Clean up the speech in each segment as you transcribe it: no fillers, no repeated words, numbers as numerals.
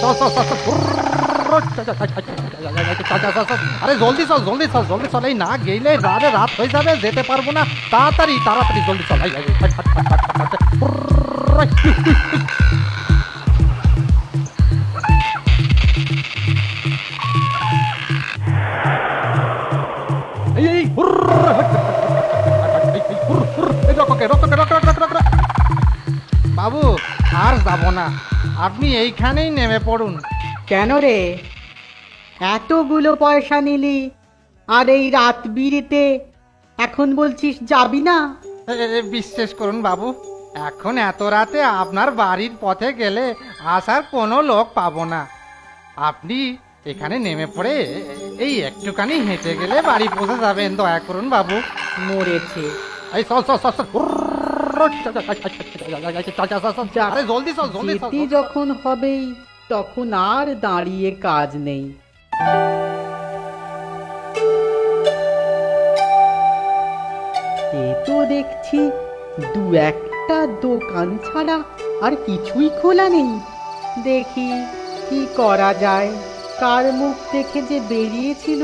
চল চল চল চল। আরে জলদি চল জলদি চল জলদি চল, এই না গেলে রাত হয়ে যাবে, যেতে পারবো না। তাড়াতাড়ি তাড়াতাড়ি জলদি চল। বাবু আর যাব না, আপনি এইখানেই নেমে পড়ুন। কেন রে, এতগুলো পয়সা নিলি আর এই রাত বিরেতে এখন বলছিস যাবি না? বিশ্বাস করুন বাবু, এখন এত রাতে আপনার বাড়ির পথে গেলে আসার কোনো লোক পাবো না। আপনি এখানে নেমে পড়ে এই একটুখানি হেঁটে গেলে বাড়ি পৌঁছে যাবেন। দয়া করুন বাবু। মরেছে। এই চল চল চল চল। আরে জলদি চল জলদি চল। যেতে যখন হবেই তখন আর দাঁড়িয়ে কাজ নেই। এ তো দেখছি দু একটা দোকান ছাড়া আর কিছুই খোলা নেই। দেখি কি করা যায়। কার মুখ দেখে যে বেরিয়েছিল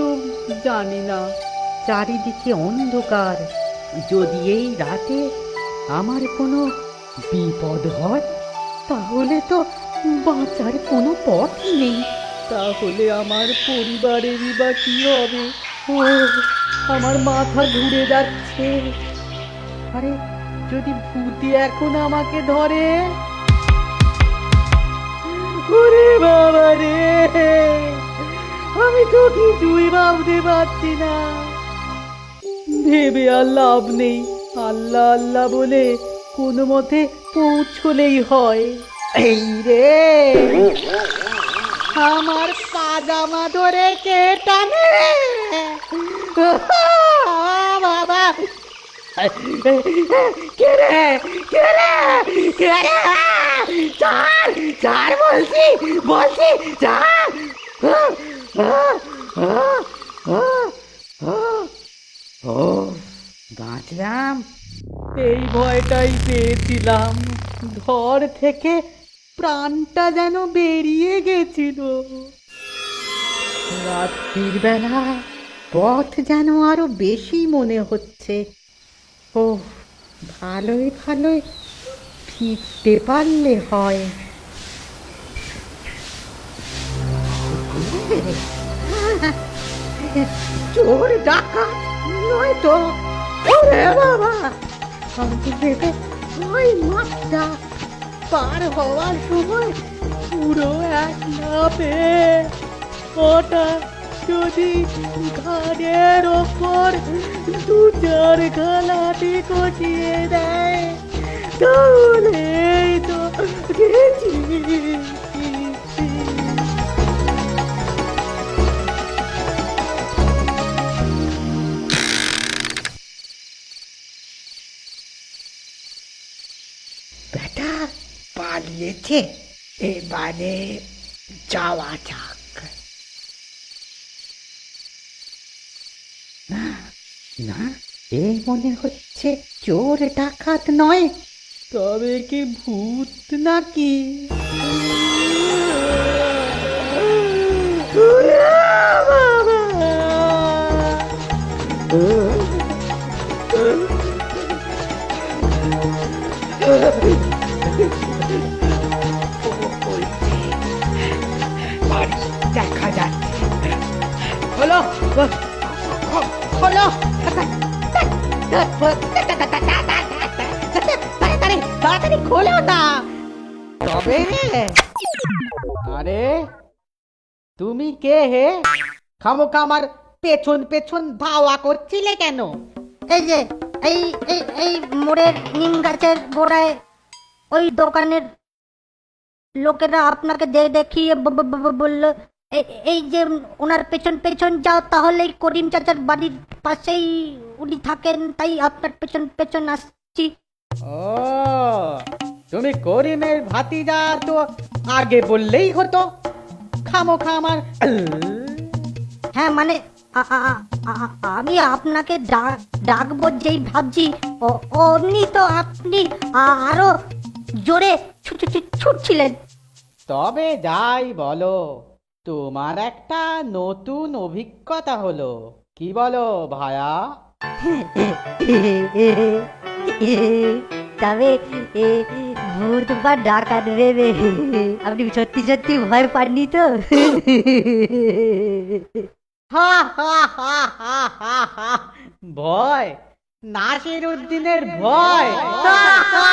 জানি না। চারিদিকে অন্ধকার। যদি এই রাতে আমার কোনো বিপদ হয় তাহলে তো বাঁচার কোনো পথ নেই। তাহলে আমার পরিবারেরই বা কি হবে? ও, আমার মাথা ঘুরে যাচ্ছে। আরে যদি ভূতে এখন আমাকে ধরে? ওরে বাবা রে, আমি তো কিছুই ভাবতে পারছি না। ভেবে আর লাভ নেই। আল্লাহ আল্লাহ বলে কোনো মতে পৌঁছলেই হয়। এই রে, আমার পাজামা ধরে কে টানে? বাবা, কে রে কে রে কে রে? চার চার বলছি বলছি চার। ও বাঁচলাম, এই ভয়টাই পেয়েছিলাম। ঘর থেকে প্রাণটা যেন বেরিয়ে গেছিল। রাত্রির বেলা পথ যেন আরো বেশি মনে হচ্ছে। ও, ভালোই ভালোই ফিরতে পারলে হয়। চোর ডাকাত নয় তো? ওরে বাবা, আমি ভেবে ওই মাঠটা পার হওয়ার সময় পুরো এক লাফে ওটা যদি ঘাড়ের ওপর দু চার গালাটি কটিয়ে দেয় তাহলেই তো গেছি। বেটা পালিয়েছে, এবারে যাওয়া যাক। না না, এ মনে হচ্ছে চোর ডাকাত নয়, তবে কি ভূত নাকি? দেখা যাচ্ছে। হলো হলো, তাড়াতাড়ি খোলো না। তবে আরে তুমি কে হে? খামোখা আমার পেছন পেছন ধাওয়া করছিলে কেন? এই যে এই এই এই মোড়ের নিম গাছের গোড়ায় ওই দোকানের লোকেরা আপনাকে দেখিয়ে বললো এই যে ওনার পেছন পেছন যাও, তাহলে করিম চাচার বাড়ির পাশেই উনি থাকেন, তাই আপনার পেছন পেছন আসছি। ও, তুমি করিমের ভাতিজা তো আগে বললেই হতো। খামোখা আমার। হ্যাঁ মানে আমি আপনাকে ডাকবো যেই ভাবছি অমনি তো আপনি আরো জোরে ছুটছিলেন। তবে যাই বলো, তোমার একটা নতুন অভিজ্ঞতা হলো, কি বলো ভায়া? তবে ভূত বা ডাকাত ভেবে আপনি সত্যি সত্যি ভয় পাননি তো? হা হা হা হা হা হা। ভয়? নাসির উদ্দিনের ভয়? হা, হা,